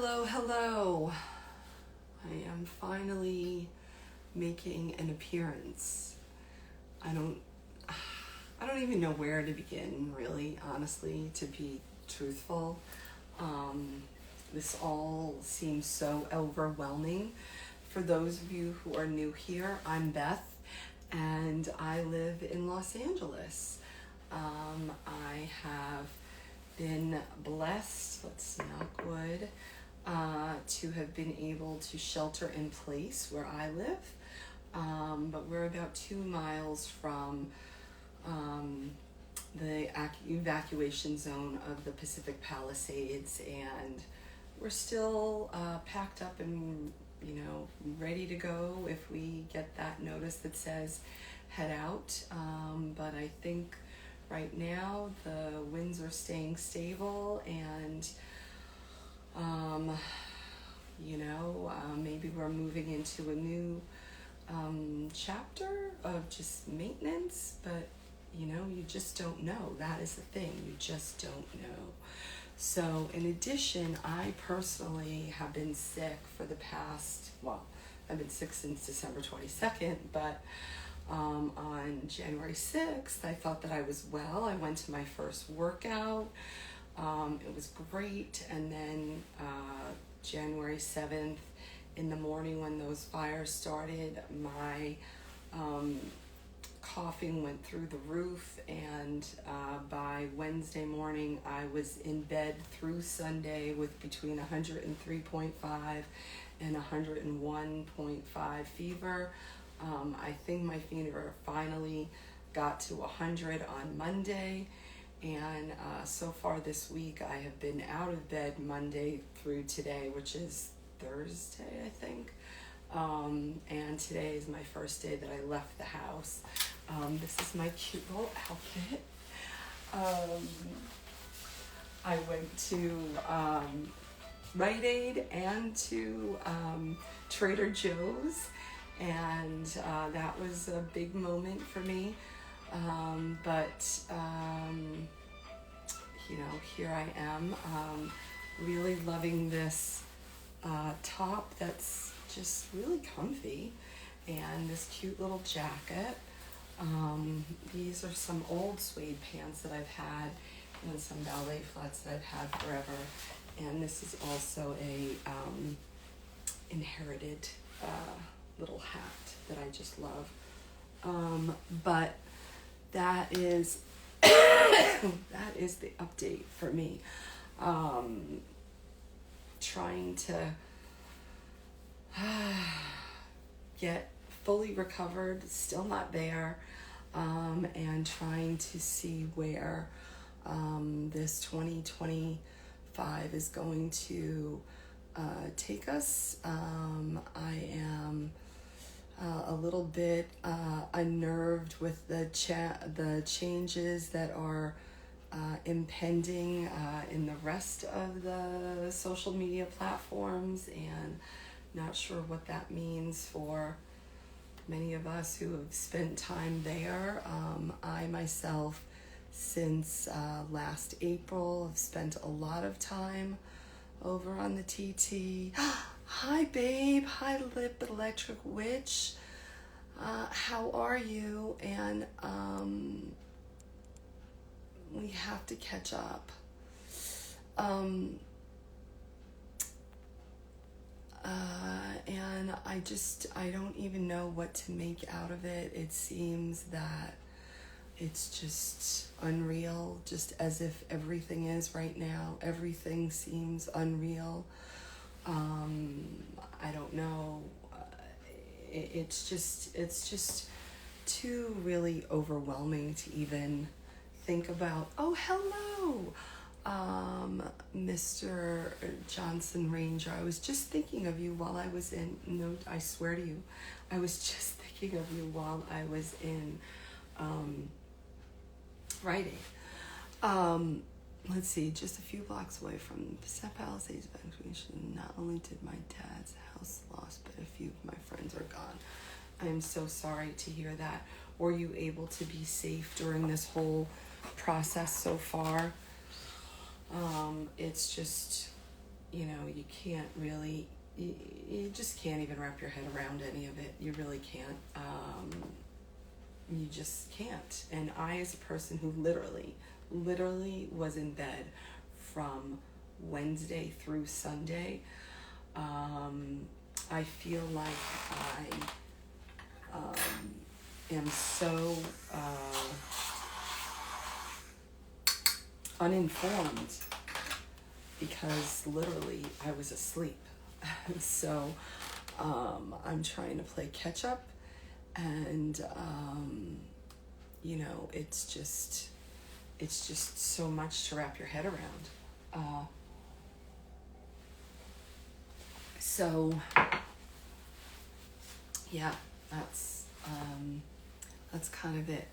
Hello, hello. I am finally making an appearance. I don't even know where to begin, really, honestly, to be truthful. This all seems so overwhelming. For those of you who are new here, I'm Beth, and I live in Los Angeles. I have been blessed, let's knock wood, to have been able to shelter in place where I live. But we're about 2 miles from the evacuation zone of the Pacific Palisades, and we're still packed up and ready to go if we get that notice that says head out. But I think right now the winds are staying stable, and maybe we're moving into a new chapter of just maintenance, but you just don't know. That is the thing, you just don't know. So in addition, I personally have been sick for the past, I've been sick since December 22nd, but on January 6th, I thought that I was well. I went to my first workout. It was great. And then January 7th, in the morning when those fires started, my coughing went through the roof, and by Wednesday morning I was in bed through Sunday with between 103.5 and 101.5 fever. I think my fever finally got to 100 on Monday, and so far this week I have been out of bed Monday through today, which is Thursday, I think. And today is my first day that I left the house. This is my cute little outfit. I went to Rite Aid and to Trader Joe's, and that was a big moment for me. But here I am, really loving this top that's just really comfy, and this cute little jacket. These are some old suede pants that I've had, and some ballet flats that I've had forever. And this is also a inherited little hat that I just love. But that is that is the update for me. Trying to get fully recovered, still not there, and trying to see where this 2025 is going to take us. I am a little bit unnerved with the changes that are impending in the rest of the social media platforms, and not sure what that means for many of us who have spent time there. I myself, since last April, have spent a lot of time over on the TT. Hi, babe. Hi, Lip Electric Witch. How are you? And we have to catch up. And I don't even know what to make out of it. It seems that it's just unreal, just as if everything is right now. Everything seems unreal. I don't know. It's just too really overwhelming to even think about. Oh, hello, Mr. Johnson Ranger. I was just thinking of you while I was in, no, I swear to you, I was just thinking of you while I was in Rite Aid. Let's see, just a few blocks away from Pacific Palisades evacuation, not only did my dad's house lost, but a few of my friends are gone. I am so sorry to hear that. Were you able to be safe during this whole process so far? It's just you can't really, you just can't even wrap your head around any of it. You really can't. You just can't. And I, as a person who literally was in bed from Wednesday through Sunday, I feel like I am so uninformed because literally I was asleep. So I'm trying to play catch up, and it's just so much to wrap your head around. So yeah, that's kind of it.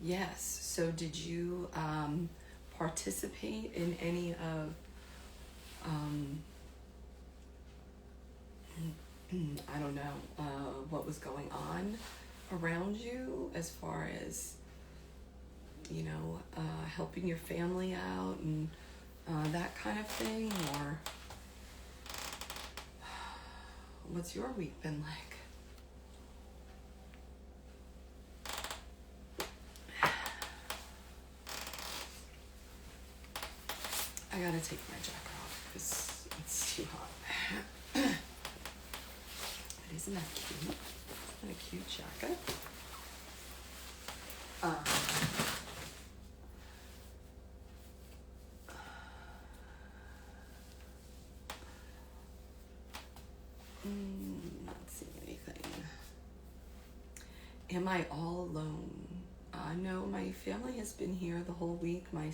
Yes. So did you participate in any of I don't know what was going on around you as far as helping your family out and that kind of thing, or what's your week been like? I gotta take my jacket off because it's too hot. But isn't that cute? Isn't that a cute jacket? Not seeing anything. Am I all alone? No, my family has been here the whole week. My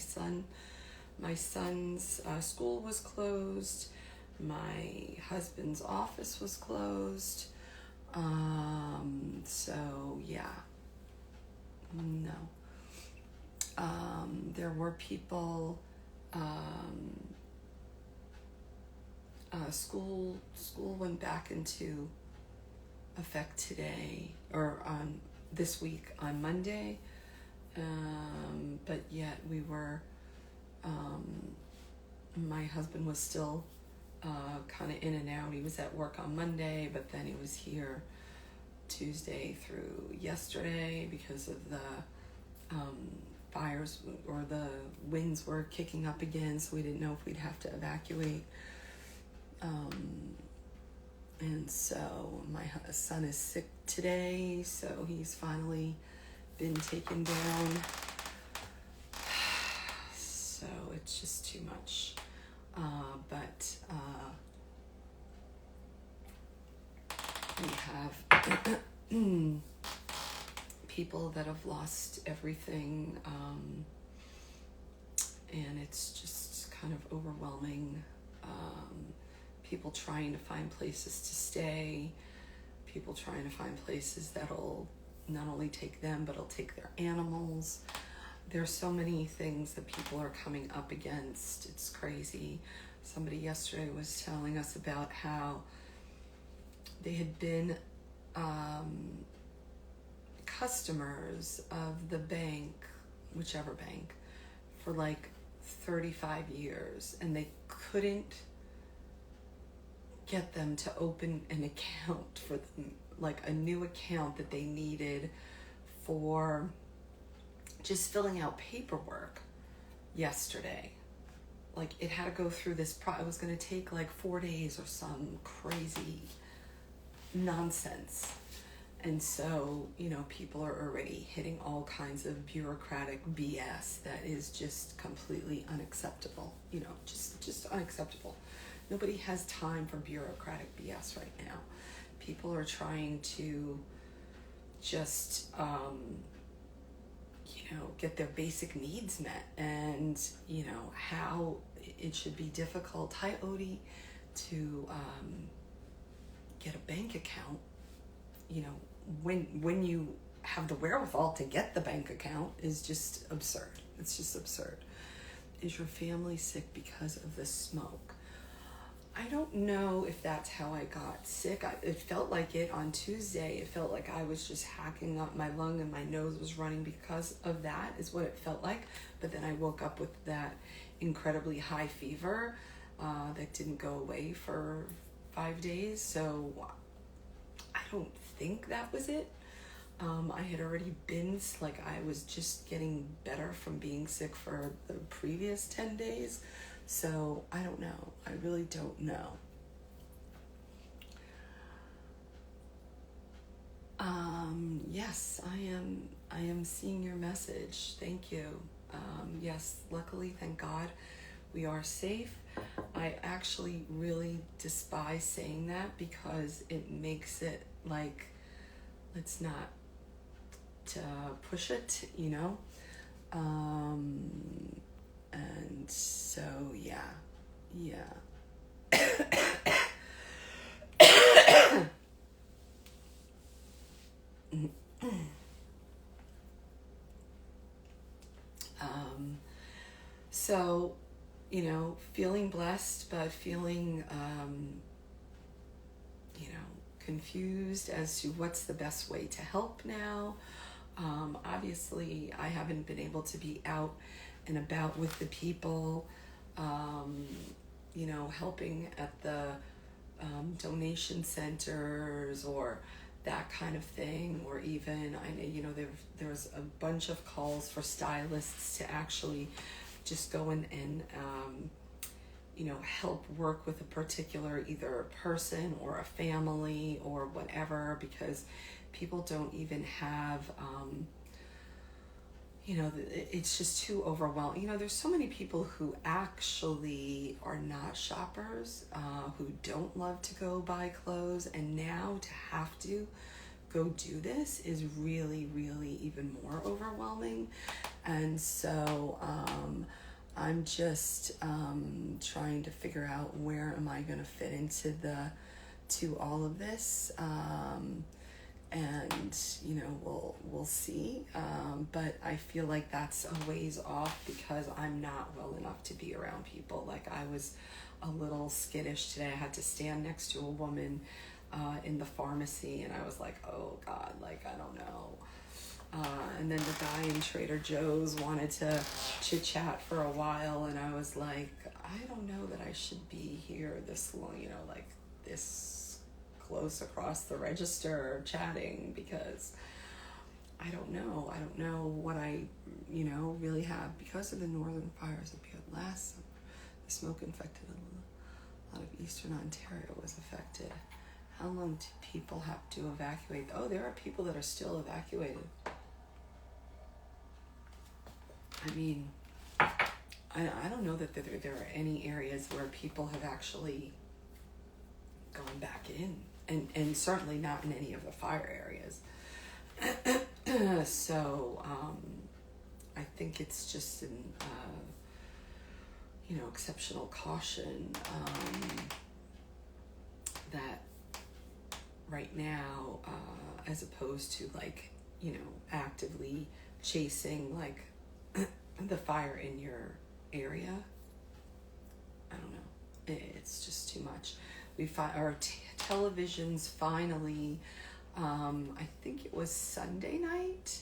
son's school was closed. My husband's office was closed. So yeah, no. There were people. School went back into effect today, or this week on Monday. But yet we were. My husband was still kind of in and out. He was at work on Monday, but then he was here Tuesday through yesterday because of the fires, or the winds were kicking up again, so we didn't know if we'd have to evacuate. And so my son is sick today, so he's finally been taken down. So it's just too much. But we have people that have lost everything, and it's just kind of overwhelming. People trying to find places to stay, people trying to find places that'll not only take them, but it'll take their animals. There's so many things that people are coming up against. It's crazy. Somebody yesterday was telling us about how they had been customers of the bank, whichever bank, for like 35 years, and they couldn't get them to open an account for them, like a new account that they needed for just filling out paperwork yesterday. Like it had to go through this it was going to take like 4 days or some crazy nonsense. And so, people are already hitting all kinds of bureaucratic BS that is just completely unacceptable. Just unacceptable. Nobody has time for bureaucratic BS right now. People are trying to just, get their basic needs met, and, how it should be difficult. Hi, Odie, to get a bank account, when you have the wherewithal to get the bank account is just absurd. It's just absurd. Is your family sick because of the smoke? I don't know if that's how I got sick. It felt like it on Tuesday. It felt like I was just hacking up my lung and my nose was running because of that, is what it felt like. But then I woke up with that incredibly high fever that didn't go away for 5 days. So I don't think that was it. I had already been, like, I was just getting better from being sick for the previous 10 days. So I don't know. I really don't know. Yes, I am seeing your message. Thank you. Yes, luckily, thank God, we are safe. I actually really despise saying that because it makes it like, let's not push it, you know? And so, yeah. So, you know, feeling blessed, but feeling, you know, confused as to what's the best way to help now. Obviously, I haven't been able to be out and about with the people, you know, helping at the donation centers or that kind of thing, or even, I know, you know, there was a bunch of calls for stylists to actually just go in and you know, help work with a particular either person or a family or whatever, because people don't even have you know, it's just too overwhelming. You know, there's so many people who actually are not shoppers, who don't love to go buy clothes, and now to have to go do this is really, really even more overwhelming. And so I'm just trying to figure out where am I going to fit into all of this. And you know, we'll see, but I feel like that's a ways off because I'm not well enough to be around people. Like, I was a little skittish today. I had to stand next to a woman in the pharmacy, and I was like, oh God, like, I don't know. And then the guy in Trader Joe's wanted to chit chat for a while, and I was like, I don't know that I should be here this long, you know, like this close across the register chatting, because I don't know what I, you know, really have. Because of the northern fires that appeared last summer, the smoke infected a lot of eastern Ontario was affected. How long do people have to evacuate? Oh, there are people that are still evacuated. I mean, I don't know that there are any areas where people have actually gone back in. And certainly not in any of the fire areas. So I think it's just an you know, exceptional caution that right now, as opposed to, like, you know, actively chasing like the fire in your area. I don't know. It's just too much. Our televisions finally, I think it was Sunday night,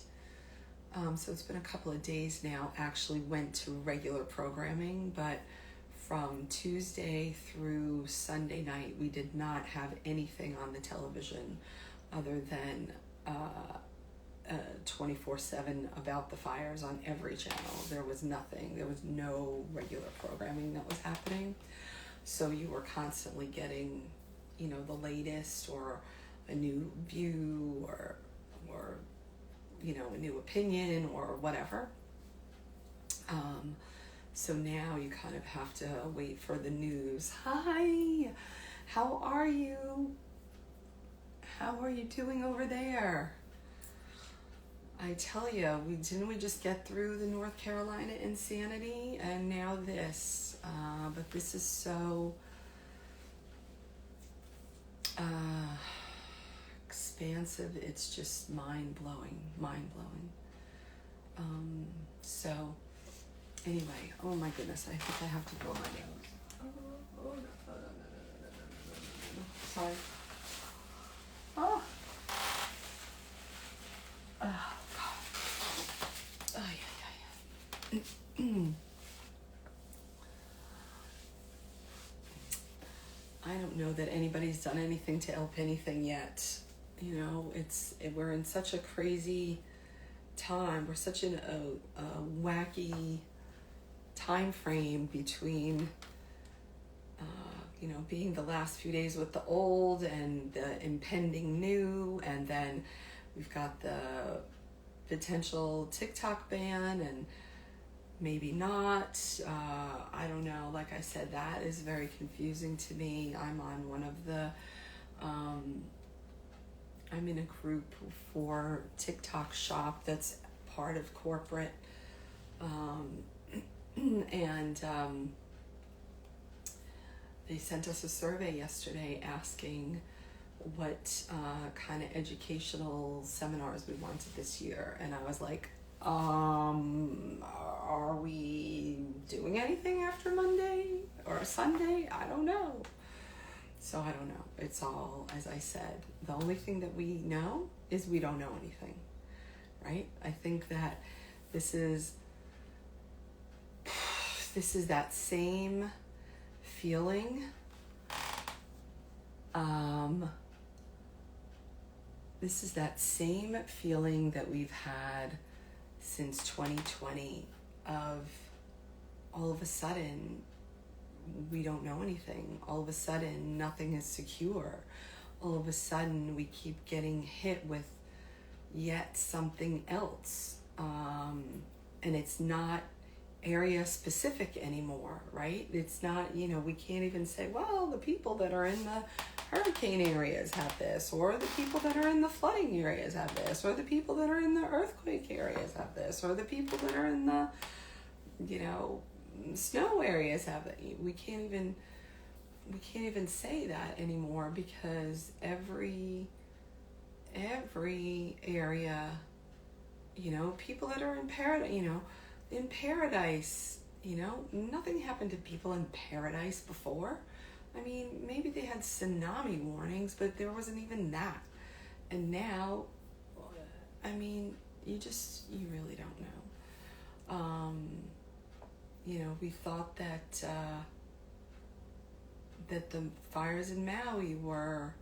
so it's been a couple of days now, actually went to regular programming, but from Tuesday through Sunday night, we did not have anything on the television other than 24/7 about the fires on every channel. There was nothing. There was no regular programming that was happening. So you were constantly getting, you know, the latest or a new view or you know, a new opinion or whatever. So now you kind of have to wait for the news. Hi, how are you? How are you doing over there? I tell you, didn't we just get through the North Carolina insanity, and now this. But this is so expansive. It's just mind-blowing. So anyway, oh my goodness, I think I have to blow my nose. Oh, no. sorry. Oh. Oh, God. Oh, yeah. I don't know that anybody's done anything to help anything yet. You know, we're in such a crazy time. We're such a wacky time frame between, being the last few days with the old and the impending new, and then we've got the potential TikTok ban and maybe not. I don't know. Like I said, that is very confusing to me. I'm on one of the, I'm in a group for TikTok shop that's part of corporate, and they sent us a survey yesterday asking what kind of educational seminars we wanted this year, and I was like, are we doing anything after Monday or Sunday? I don't know. So I don't know. It's all, as I said, the only thing that we know is we don't know anything, right? I think that this is that same feeling. This is that same feeling that we've had since 2020 of all of a sudden we don't know anything. All of a sudden nothing is secure. All of a sudden we keep getting hit with yet something else. And it's not area specific anymore, right? It's not, we can't even say, well, the people that are in the hurricane areas have this, or the people that are in the flooding areas have this, or the people that are in the earthquake areas have this, or the people that are in the, snow areas have it. We can't even say that anymore, because every area, people that are in paradise, nothing happened to people in paradise before. I mean, maybe they had tsunami warnings, but there wasn't even that. And now, I mean, you really don't know. We thought that the fires in Maui were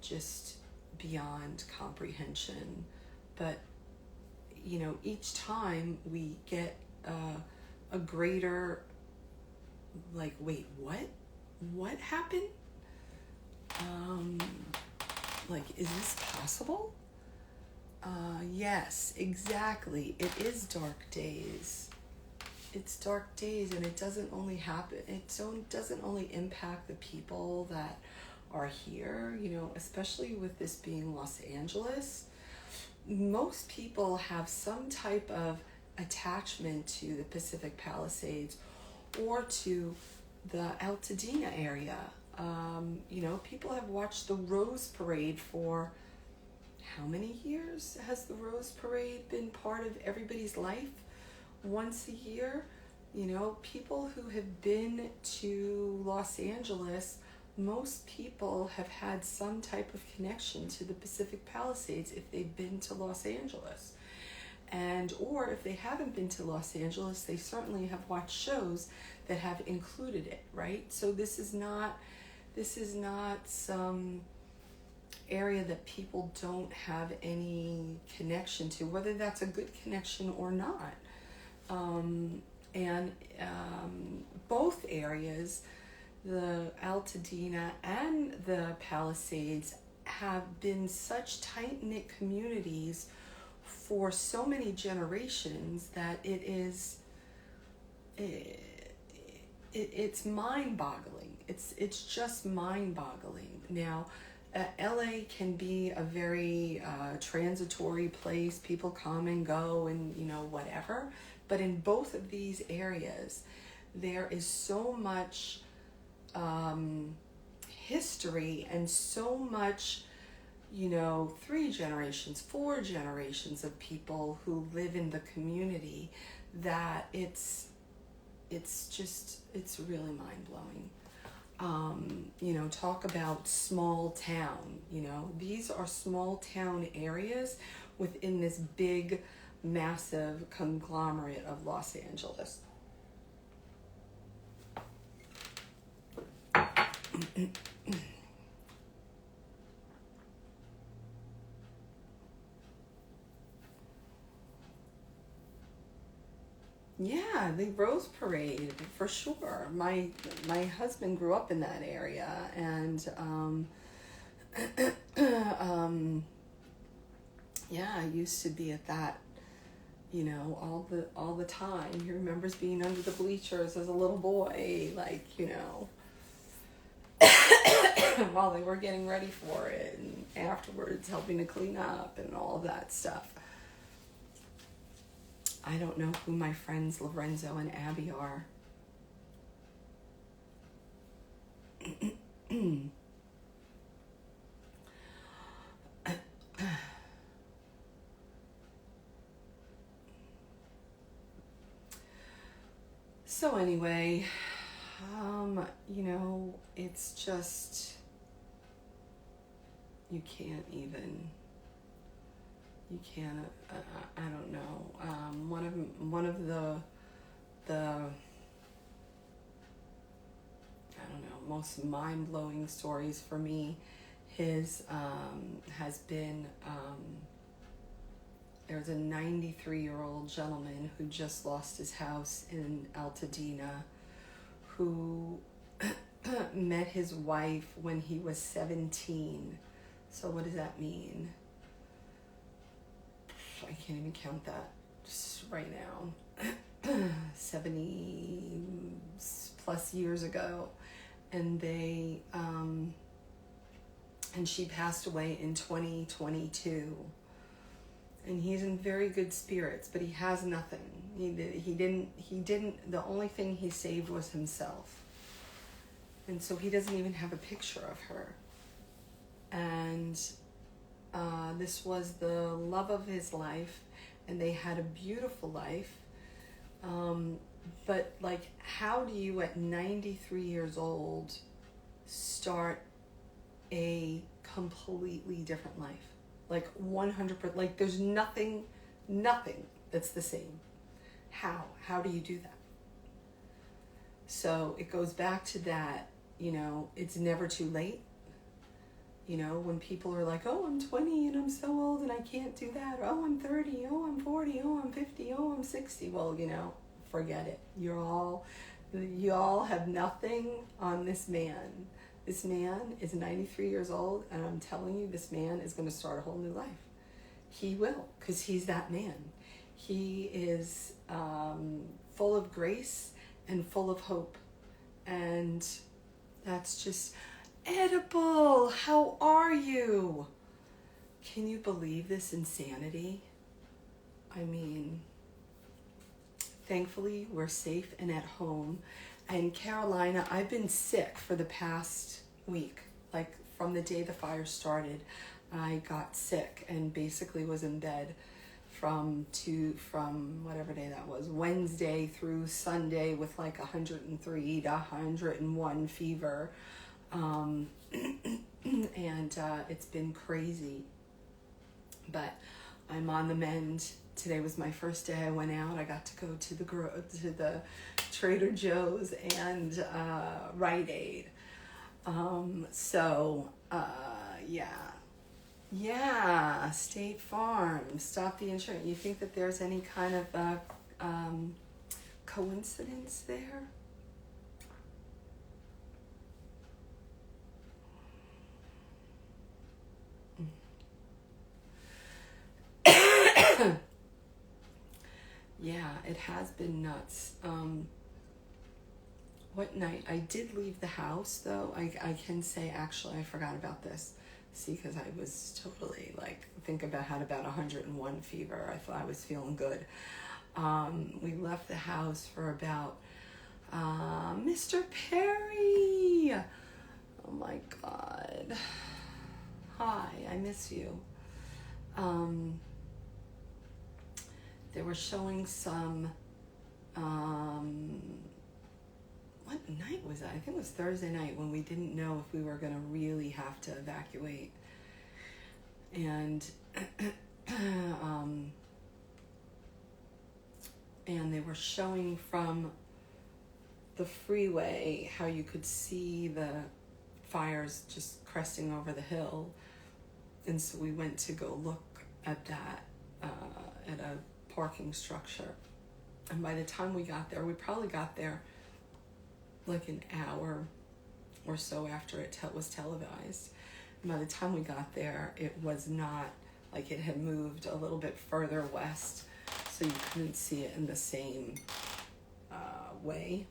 just beyond comprehension, but each time we get a greater, like, wait, what happened? Like, is this possible? Yes, exactly. It is dark days. It's dark days, and it doesn't only happen. Doesn't only impact the people that are here, especially with this being Los Angeles. Most people have some type of attachment to the Pacific Palisades or to the Altadena area. People have watched the Rose Parade for how many years has the Rose Parade been part of everybody's life? Once a year. People who have been to Los Angeles, most people have had some type of connection to the Pacific Palisades if they've been to Los Angeles. Or if they haven't been to Los Angeles, they certainly have watched shows that have included it, right? So this is not some area that people don't have any connection to, whether that's a good connection or not. Both areas, the Altadena and the Palisades, have been such tight-knit communities for so many generations that it's mind-boggling. It's just mind-boggling. Now, LA can be a very transitory place. People come and go and whatever. But in both of these areas, there is so much history and so much, 3 generations, 4 generations of people who live in the community, that it's really mind-blowing. talk about small town. These are small town areas within this big, massive conglomerate of Los Angeles. Yeah, the Rose Parade for sure. My husband grew up in that area, and yeah, I used to be at that, all the time. He remembers being under the bleachers as a little boy, while they were getting ready for it, and afterwards helping to clean up and all of that stuff. I don't know who my friends Lorenzo and Abby are. So anyway, it's just, you can't, I don't know. One of the I don't know, most mind-blowing stories for me, has been, there's a 93-year-old gentleman who just lost his house in Altadena, who met his wife when he was 17. So what does that mean? I can't even count that just right now. 70 plus years ago. And they, and she passed away in 2022. And he's in very good spirits, but he has nothing. He didn't, the only thing he saved was himself. And so he doesn't even have a picture of her. And this was the love of his life, and they had a beautiful life. But how do you at 93 years old start a completely different life? 100%, there's nothing that's the same. How do you do that? So it goes back to that, it's never too late. When people are like, oh, I'm 20 and I'm so old and I can't do that. Oh, I'm 30. Oh, I'm 40. Oh, I'm 50. Oh, I'm 60. Well, forget it. You all have nothing on this man. This man is 93 years old, and I'm telling you, this man is going to start a whole new life. He will, because he's that man. He is full of grace and full of hope. And that's just... Edible, how are you? Can you believe this insanity? I mean, thankfully we're safe and at home. And Carolina, I've been sick for the past week. From the day the fire started, I got sick and basically was in bed from whatever day that was, Wednesday through Sunday, with 103 to 101 fever. And it's been crazy, but I'm on the mend. Today was my first day I went out. I got to go to the Trader Joe's and Rite Aid. Yeah, State Farm, stop the insurance. You think that there's any kind of coincidence there? Yeah, it has been nuts. What night? I did leave the house, though. I can say, actually, I forgot about this. See, because I was totally, think about, had about 101 fever. I thought I was feeling good. We left the house for about, Mr. Perry! Oh my God. Hi, I miss you. They were showing some, what night was that? I think it was Thursday night when we didn't know if we were going to really have to evacuate. And and they were showing from the freeway how you could see the fires just cresting over the hill. And so we went to go look at that at a parking structure. And by the time we got there, we probably got there like an hour or so after it was televised. And by the time we got there, it was not, like, it had moved a little bit further west, so you couldn't see it in the same way.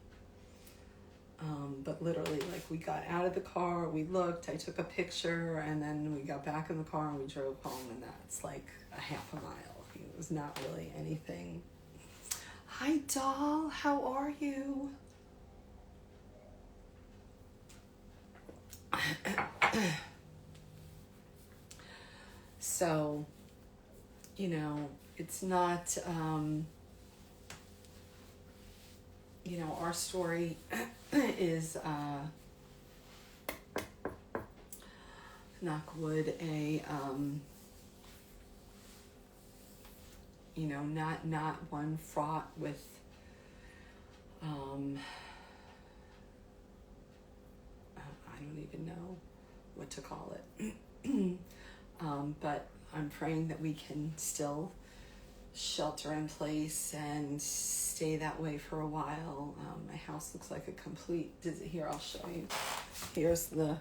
But literally, like, we got out of the car, we looked, I took a picture, and then we got back in the car and we drove home, and that's like a half a mile. It was not really anything. Hi, doll, how are you? So, you know, it's not, you know, our story is, knock wood, you know, not one fraught with, I don't even know what to call it. But I'm praying that we can still shelter in place and stay that way for a while. My house looks like a complete, here, I'll show you. Here's the,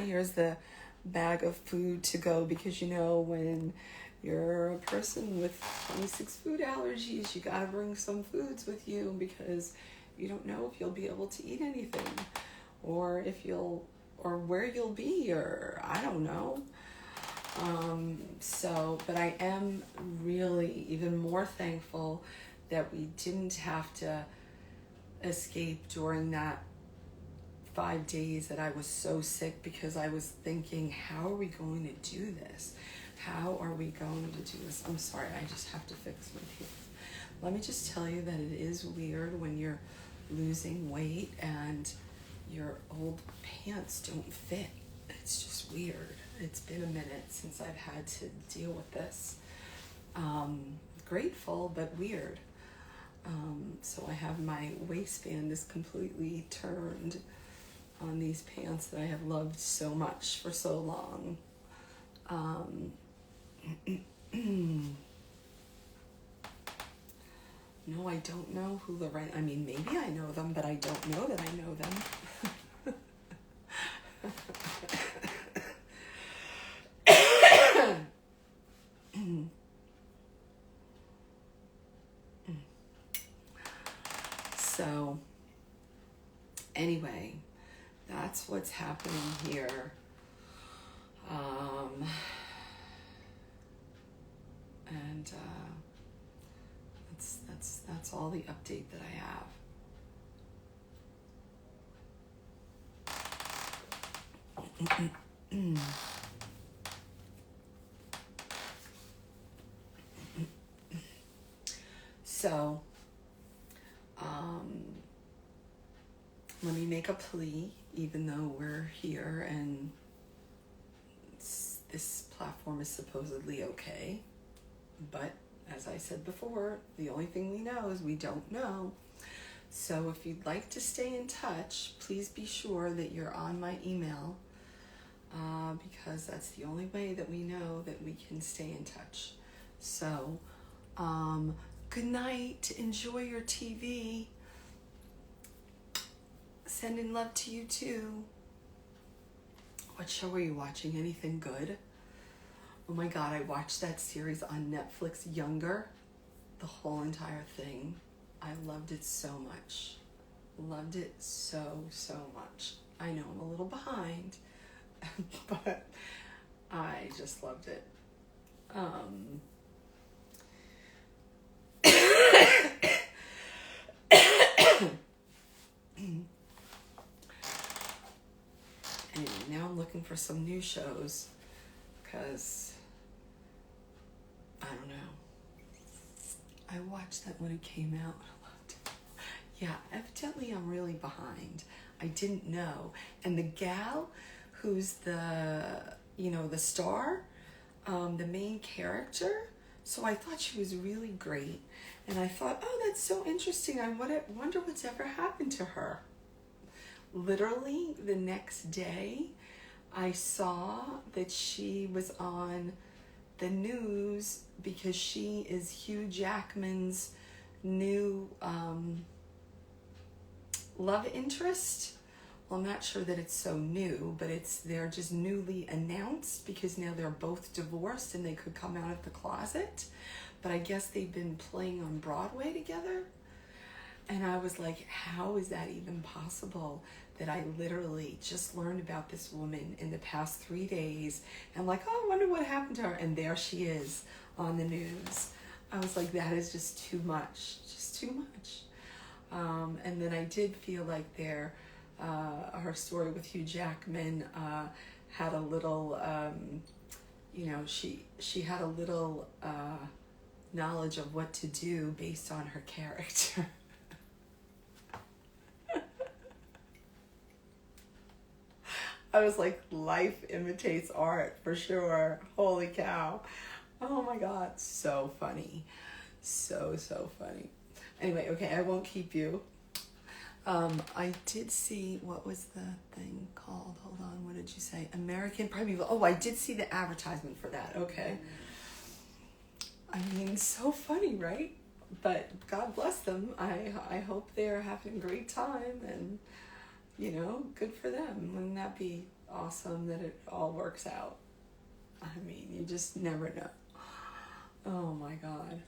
here's the bag of food to go, because you know, when you're a person with 26 food allergies, you gotta bring some foods with you, because you don't know if you'll be able to eat anything, or if you'll, or where you'll be, or I don't know. So, but I am really even more thankful that we didn't have to escape during that 5 days that I was so sick, because I was thinking, how are we going to do this? How are we going to do this? I'm sorry, I just have to fix my teeth. Let me just tell you that it is weird when you're losing weight and your old pants don't fit. It's just weird. It's been a minute since I've had to deal with this. Grateful, but weird. So I have my waistband is completely turned on these pants that I have loved so much for so long. No, I don't know who I mean, maybe I know them, but I don't know that I know them. So, anyway, that's what's happening here. And that's all the update that I have. So, let me make a plea, even though we're here and this platform is supposedly okay. But as I said before, the only thing we know is we don't know. So if you'd like to stay in touch, please be sure that you're on my email, because that's the only way that we know that we can stay in touch. So, good night. Enjoy your TV. Sending love to you too. What show are you watching? Anything good? Oh my God, I watched that series on Netflix, Younger. The whole entire thing. I loved it so much. Loved it so much. I know I'm a little behind, but I just loved it. Anyway, now I'm looking for some new shows, because I don't know. I watch watched that when it came out. Yeah, evidently I'm really behind. I didn't know. And the gal who's the star, the main character, so I thought she was really great. And I thought, oh, that's so interesting. I wonder what's ever happened to her. Literally the next day, I saw that she was on the news because she is Hugh Jackman's new love interest. Well, I'm not sure that it's so new, but they're just newly announced because now they're both divorced and they could come out of the closet. But I guess they've been playing on Broadway together. And I was like, how is that even possible? That I literally just learned about this woman in the past 3 days. And like, oh, I wonder what happened to her. And there she is on the news. I was like, that is just too much. Just too much. And then I did feel like her story with Hugh Jackman had a little, she had a little knowledge of what to do based on her character. I was like, life imitates art for sure. Holy cow. Oh my God. So funny. So funny. Anyway, okay, I won't keep you. I did see, what was the thing called? Hold on, what did you say? American Primeval. Oh, I did see the advertisement for that. Okay. I mean, so funny, right? But God bless them. I hope they're having a great time and, good for them. Wouldn't that be awesome that it all works out? I mean, you just never know. Oh my God.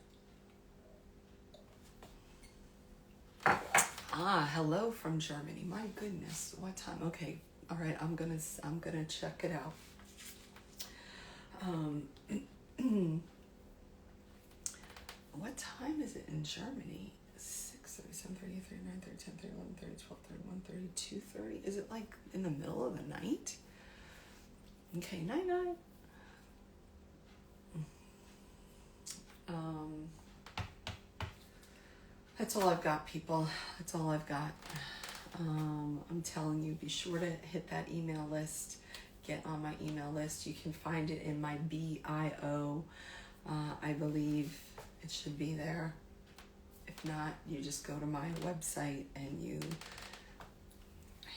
Hello from Germany. My goodness, what time? Okay, all right. I'm gonna check it out. What time is it in Germany? 6:30, 7:30, 8:30, 9:30, 10:30, 11:30, 12:30, 1:30, 2:30. Is it like in the middle of the night? Okay, night. That's all I've got, people. That's all I've got. I'm telling you, be sure to hit that email list. Get on my email list. You can find it in my bio. I believe it should be there. If not, you just go to my website and you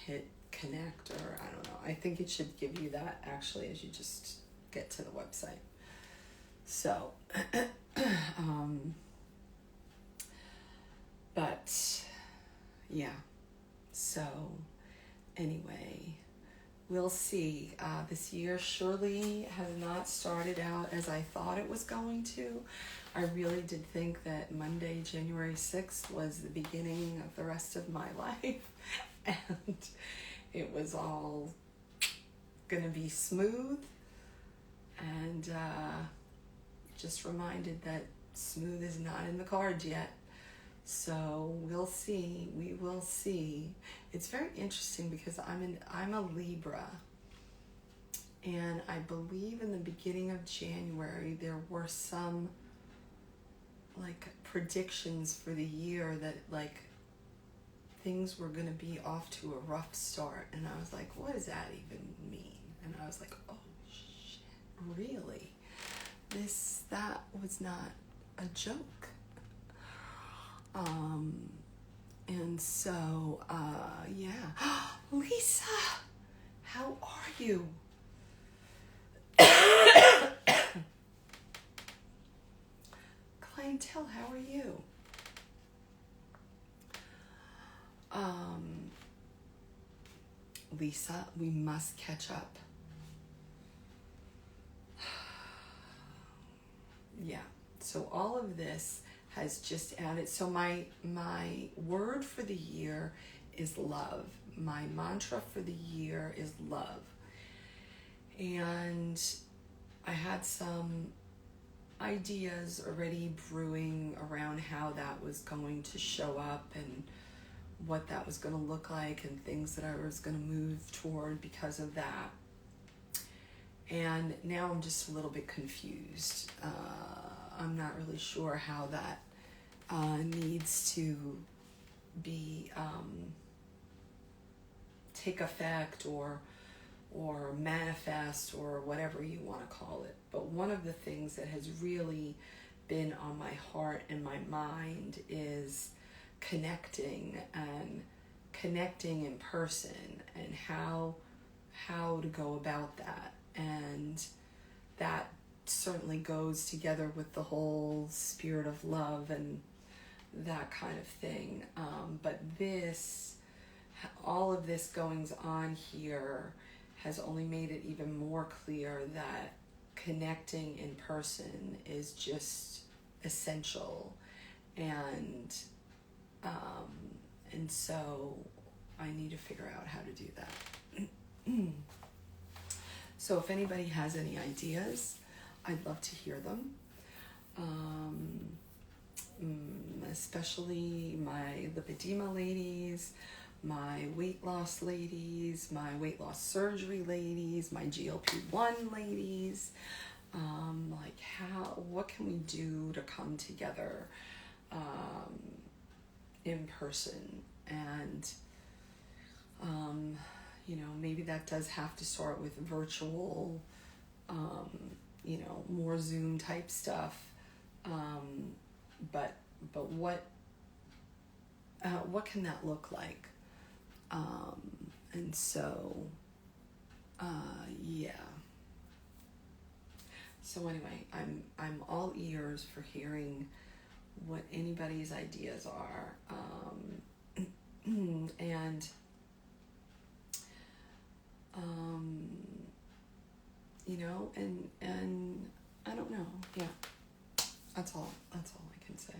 hit connect, or I don't know. I think it should give you that actually as you just get to the website. So, but yeah, so anyway, we'll see. This year surely has not started out as I thought it was going to. I really did think that Monday, January 6th was the beginning of the rest of my life, and it was all gonna be smooth, and just reminded that smooth is not in the cards yet. So we'll see. We will see. It's very interesting because I'm a Libra, and I believe in the beginning of January there were some like predictions for the year that like things were gonna be off to a rough start, and I was like, what does that even mean? And I was like, oh shit, really? That was not a joke. And so, yeah. Lisa, how are you? Clientele, how are you? Lisa, we must catch up. Yeah, so all of this has just added. So my word for the year is love. My mantra for the year is love. And I had some ideas already brewing around how that was going to show up and what that was going to look like and things that I was going to move toward because of that. And now I'm just a little bit confused. I'm not really sure how that needs to be take effect or manifest or whatever you want to call it. But one of the things that has really been on my heart and my mind is connecting in person, and how to go about that. And that certainly goes together with the whole spirit of love and that kind of thing. But all of this goings on here has only made it even more clear that connecting in person is just essential. And so I need to figure out how to do that. So if anybody has any ideas, I'd love to hear them. Especially my lipedema ladies, my weight loss ladies, my weight loss surgery ladies, my GLP-1 ladies. What can we do to come together in person? And maybe that does have to start with virtual, more Zoom type stuff. But what can that look like? And so, yeah. So anyway, I'm all ears for hearing what anybody's ideas are. And I don't know. Yeah. That's all I can say.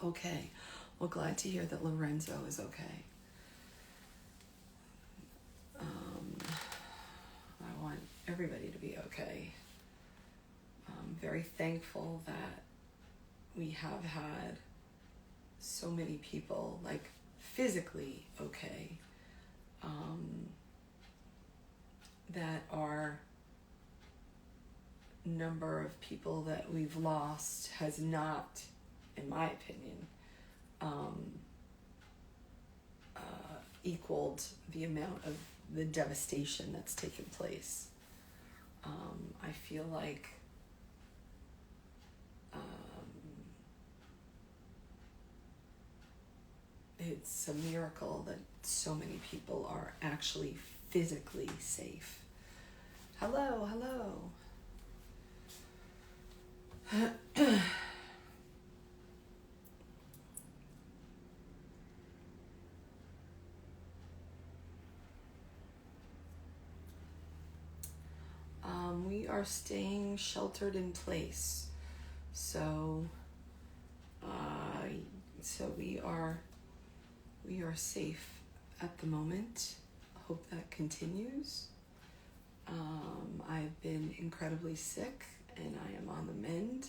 Okay. Well, glad to hear that Lorenzo is okay. I want everybody to be okay. I'm very thankful that we have had so many people, like, physically okay, that our number of people that we've lost has not, in my opinion, equaled the amount of the devastation that's taken place. I feel like it's a miracle that so many people are actually physically safe. Hello. We are staying sheltered in place. So we are safe at the moment. Hope that continues. I've been incredibly sick and I am on the mend,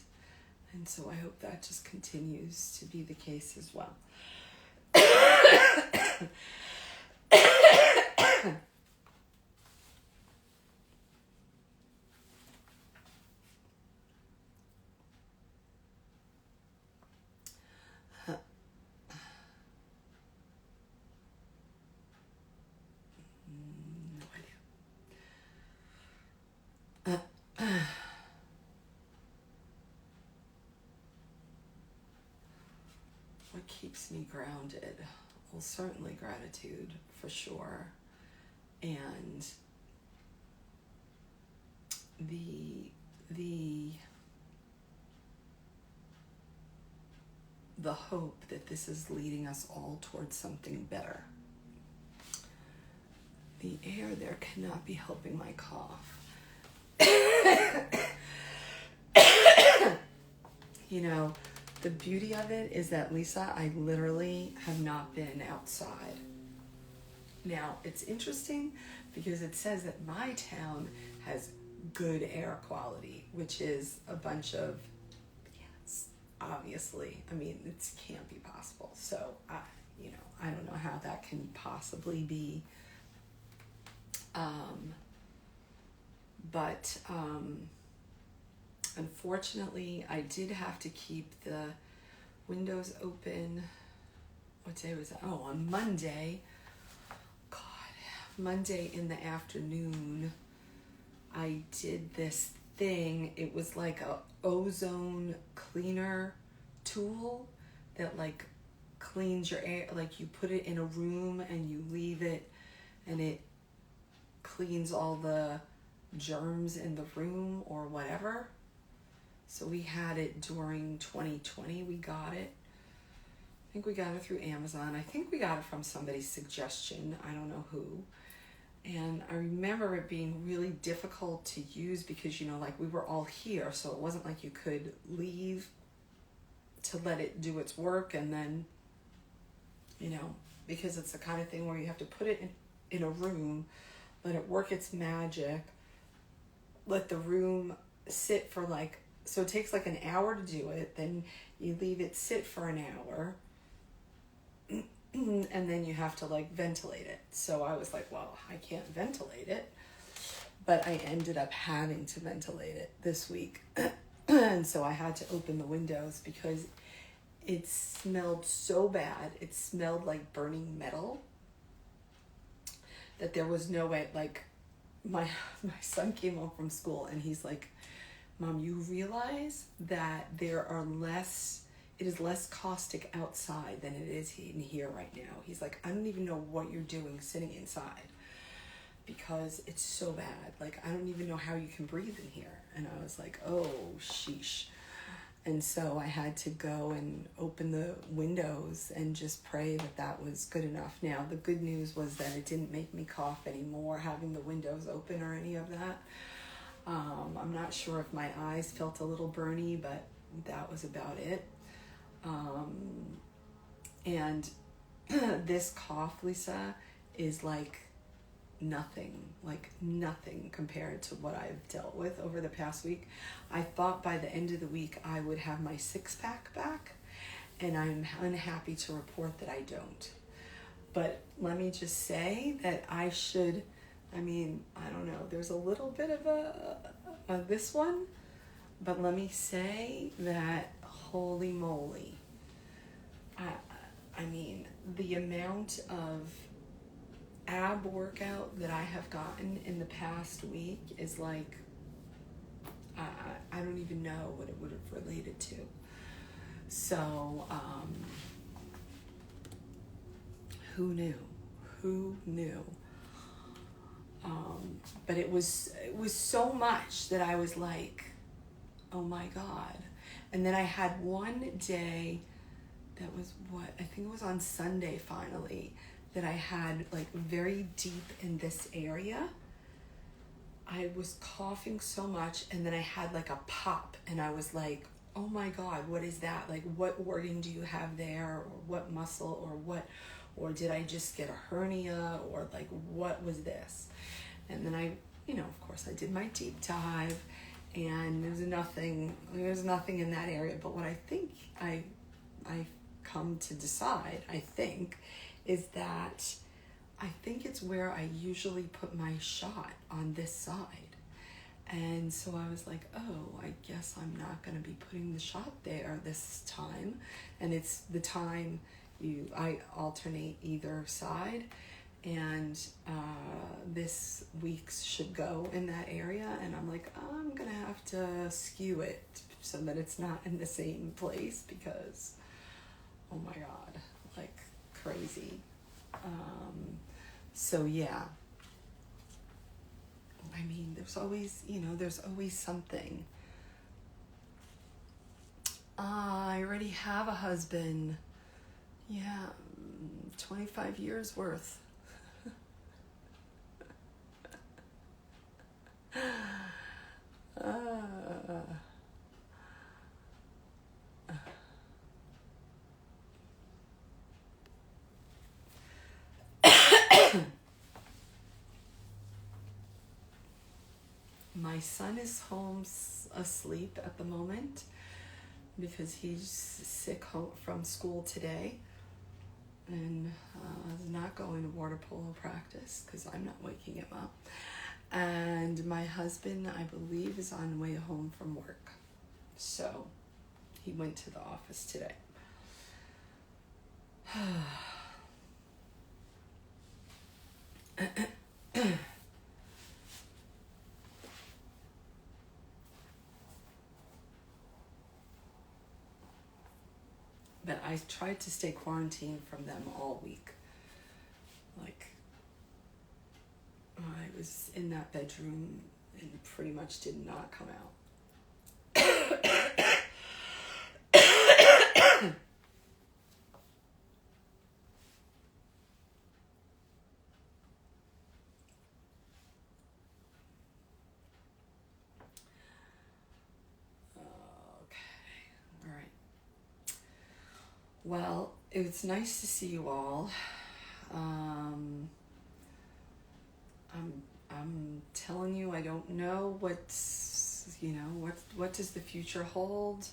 and so I hope that just continues to be the case as well. What keeps me grounded? Well, certainly gratitude, for sure. And the hope that this is leading us all towards something better. The air there cannot be helping my cough. The beauty of it is that, Lisa, I literally have not been outside. Now, it's interesting because it says that my town has good air quality, which is a bunch of, obviously, it can't be possible. So, I don't know how that can possibly be But unfortunately, I did have to keep the windows open. What day was that? Oh, on Monday. God, Monday in the afternoon, I did this thing. It was like a ozone cleaner tool that like cleans your air. Like you put it in a room and you leave it, and it cleans all the germs in the room or whatever. So we had it during 2020. We got it. I think we got it through Amazon. I think we got it from somebody's suggestion. I don't know who. And I remember it being really difficult to use because, like we were all here. So it wasn't like you could leave to let it do its work. And then, because it's the kind of thing where you have to put it in a room, let it work its magic, let the room sit for so it takes like an hour to do it. Then you leave it sit for an hour. And then you have to ventilate it. So I was like, well, I can't ventilate it. But I ended up having to ventilate it this week. And so I had to open the windows because it smelled so bad. It smelled like burning metal that there was no way. My son came home from school and he's like, Mom, you realize that it is less caustic outside than it is in here right now. He's like, I don't even know what you're doing sitting inside because it's so bad. I don't even know how you can breathe in here. And I was like, oh, sheesh. And so I had to go and open the windows and just pray that was good enough. Now, the good news was that it didn't make me cough anymore, having the windows open or any of that. I'm not sure if my eyes felt a little burny, but that was about it. And this cough, Lisa, is nothing compared to what I've dealt with over the past week. I thought by the end of the week I would have my 6-pack back, and I'm unhappy to report that I don't. But let me just say that I don't know, there's a little bit of this one, but let me say that holy moly, the amount of ab workout that I have gotten in the past week is I don't even know what it would have related to. So, who knew? But it was so much that I was like, oh my God. And then I had one day that was I think it was on Sunday finally, that I had very deep in this area. I was coughing so much, and then I had a pop, and I was like, oh my God, what is that? What organ do you have there, or what muscle, or did I just get a hernia, or what was this? And then I, of course I did my deep dive, and there's nothing in that area. But what I think I come to decide, is that I think it's where I usually put my shot on this side. And so I was like, oh, I guess I'm not going to be putting the shot there this time. And it's the time I alternate either side. And this week's should go in that area. And I'm like, I'm going to have to skew it so that it's not in the same place because, oh my God, crazy. So yeah, there's always something. I already have a husband. Yeah, 25 years worth. My son is home asleep at the moment because he's sick from school today and has not going to water polo practice because I'm not waking him up. And my husband, I believe, is on the way home from work. So he went to the office today. But I tried to stay quarantined from them all week. Like, I was in that bedroom and pretty much did not come out. Well, it's nice to see you all. I'm telling you, I don't know what does the future hold?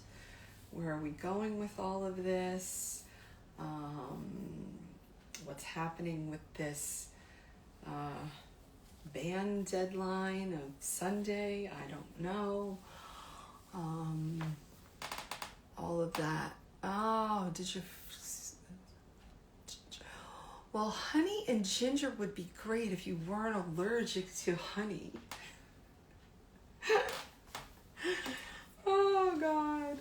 Where are we going with all of this? What's happening with this ban deadline of Sunday? I don't know. All of that. Oh, well, honey and ginger would be great if you weren't allergic to honey. Oh, God.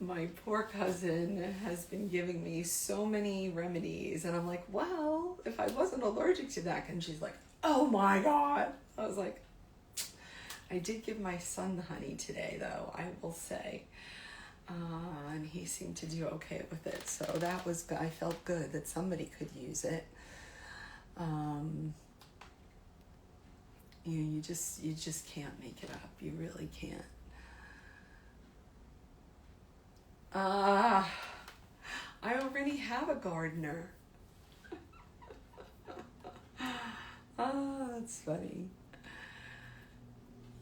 My poor cousin has been giving me so many remedies, and I'm like, well, if I wasn't allergic to that, and she's like, oh my God. I was like, I did give my son the honey today, though, I will say. And he seemed to do okay with it. So that was good. I felt good that somebody could use it. You just can't make it up. You really can't. I already have a gardener. Oh, that's funny.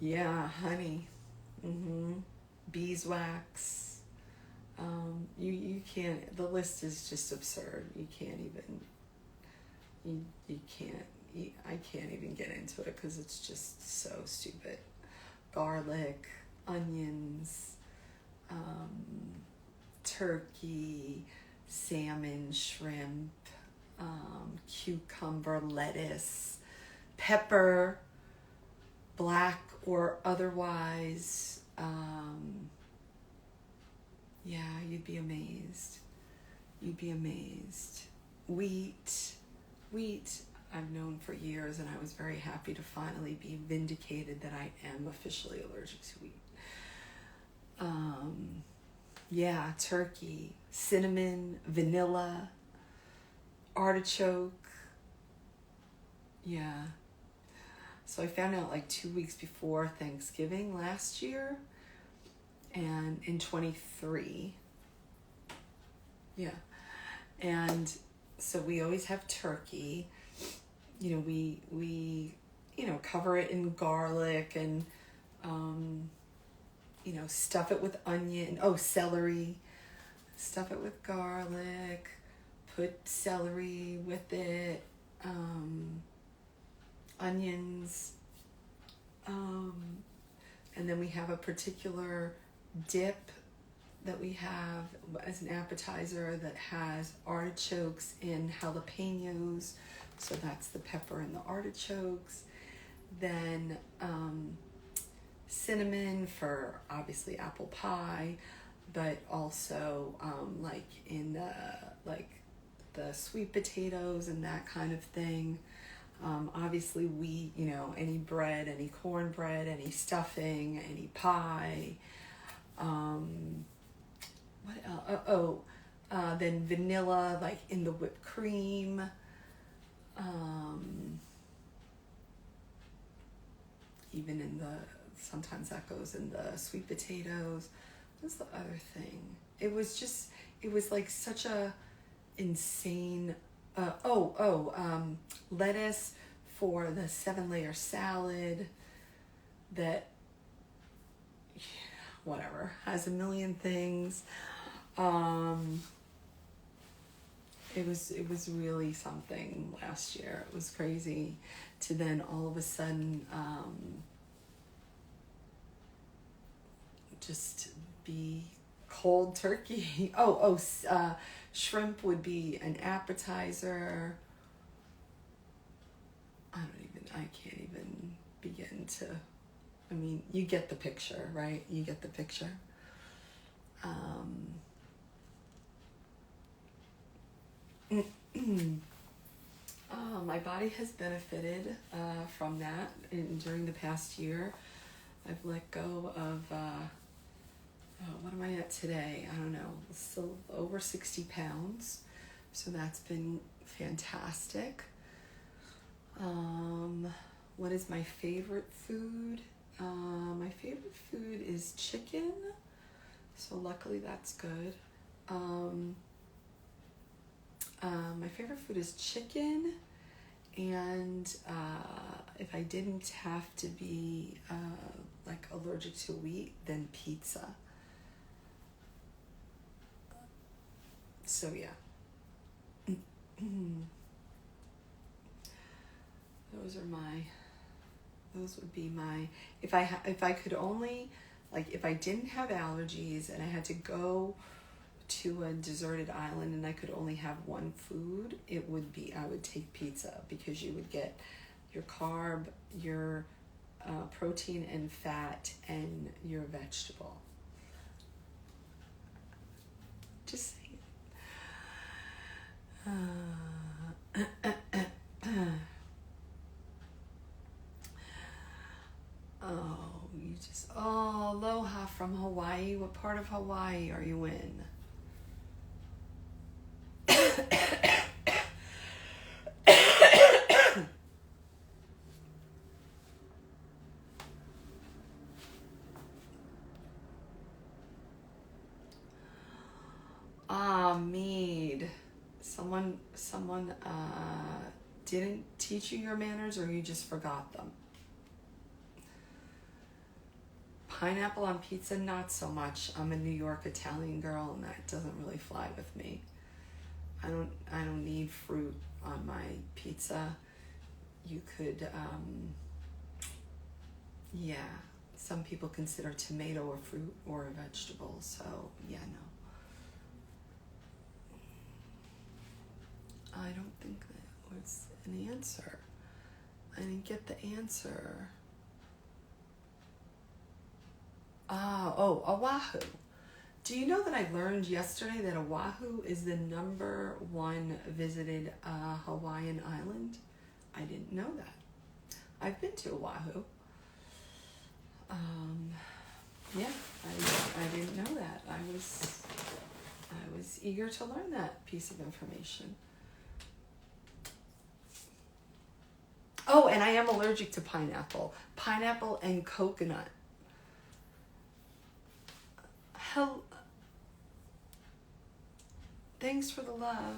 Yeah, honey. Beeswax. You can't, the list is just absurd. You can't even, I can't even get into it because it's just so stupid. Garlic, onions, turkey, salmon, shrimp, cucumber, lettuce, pepper, black or otherwise. Yeah, you'd be amazed. You'd be amazed. Wheat, I've known for years, and I was very happy to finally be vindicated that I am officially allergic to wheat. Yeah, turkey, cinnamon, vanilla, artichoke. Yeah. So I found out like 2 weeks before Thanksgiving last year. And in 23, yeah, and so we always have turkey. We cover it in garlic and stuff it with onion. Oh, celery, stuff it with garlic. Put celery with it. Onions. And then we have a particular dip that we have as an appetizer that has artichokes and jalapenos, so that's the pepper and the artichokes. Then cinnamon for obviously apple pie, but also like in the sweet potatoes and that kind of thing. Obviously wheat, any bread, any cornbread, any stuffing, any pie. What else? Then vanilla, like in the whipped cream. Even in sometimes that goes in the sweet potatoes. What's the other thing? It was like such a insane, lettuce for the 7-layer salad that, whatever, has a million things. it was really something last year. It was crazy to then all of a sudden just be cold turkey. Shrimp would be an appetizer. I can't even begin to, I mean, you get the picture, right? You get the picture. My body has benefited from that during the past year. I've let go of, what am I at today? I don't know, still over 60 pounds. So that's been fantastic. What is my favorite food? My favorite food is chicken. So luckily that's good. My favorite food is chicken. And if I didn't have to be like allergic to wheat, then pizza. So yeah. Those would be my, if I could only, like if I didn't have allergies and I had to go to a deserted island and I could only have one food, it would be, I would take pizza, because you would get your carb, your protein and fat, and your vegetable. Just saying. Aloha from Hawaii. What part of Hawaii are you in? Mead. Someone didn't teach you your manners, or you just forgot them? Pineapple on pizza, not so much. I'm a New York Italian girl, and that doesn't really fly with me. I don't need fruit on my pizza. You could, some people consider tomato a fruit or a vegetable, so yeah, no. I don't think that was an answer. I didn't get the answer. Oahu. Do you know that I learned yesterday that Oahu is the #1 visited Hawaiian island? I didn't know that. I've been to Oahu. I didn't know that. I was eager to learn that piece of information. Oh, and I am allergic to pineapple. Pineapple and coconut. Hell, thanks for the love.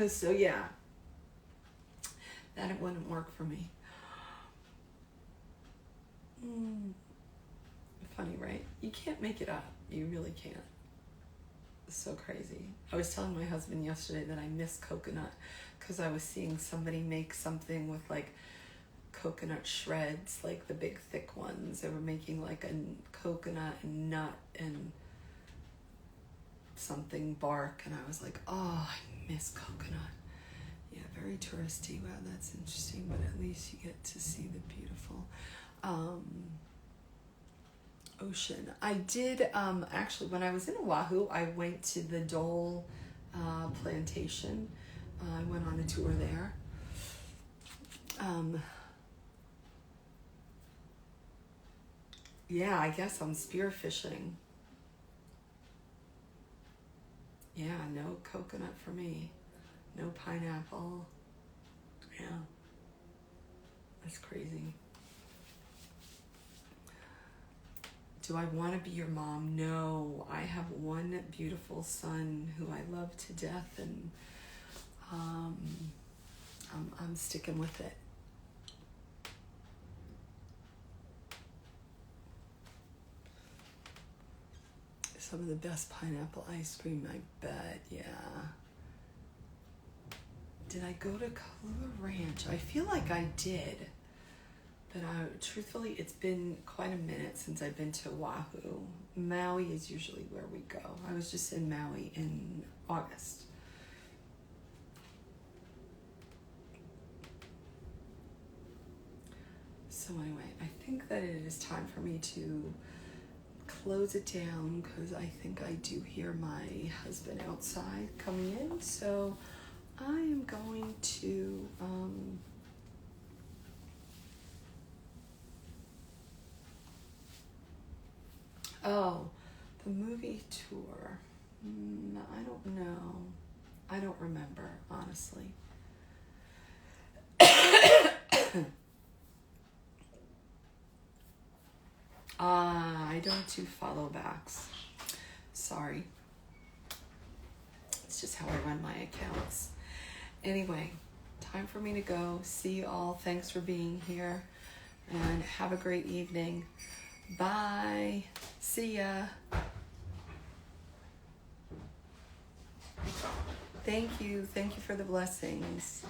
So yeah, that it wouldn't work for me. Funny, right? You can't make it up. You really can't. It's so crazy. I was telling my husband yesterday that I miss coconut, because I was seeing somebody make something with like coconut shreds, like the big thick ones. They were making like a coconut and nut and something bark, and I was like, oh, I miss coconut. Yeah, very touristy. Wow, that's interesting, but at least you get to see the beautiful ocean. I did actually, when I was in Oahu, I went to the Dole plantation. I went on a tour there. Yeah, I guess I'm spearfishing. Yeah, no coconut for me. No pineapple. Yeah. That's crazy. Do I want to be your mom? No. I have one beautiful son who I love to death, and I'm sticking with it. some of the best pineapple ice cream, I bet, yeah. Did I go to Kahlua Ranch? I feel like I did. But truthfully, it's been quite a minute since I've been to Oahu. Maui is usually where we go. I was just in Maui in August. So anyway, I think that it is time for me to close it down because I think I do hear my husband outside coming in. So I am going to the movie tour. I don't know. I don't remember, honestly. I don't do follow backs. Sorry. It's just how I run my accounts. Anyway, time for me to go. See you all. Thanks for being here. And have a great evening. Bye. See ya. Thank you. Thank you for the blessings.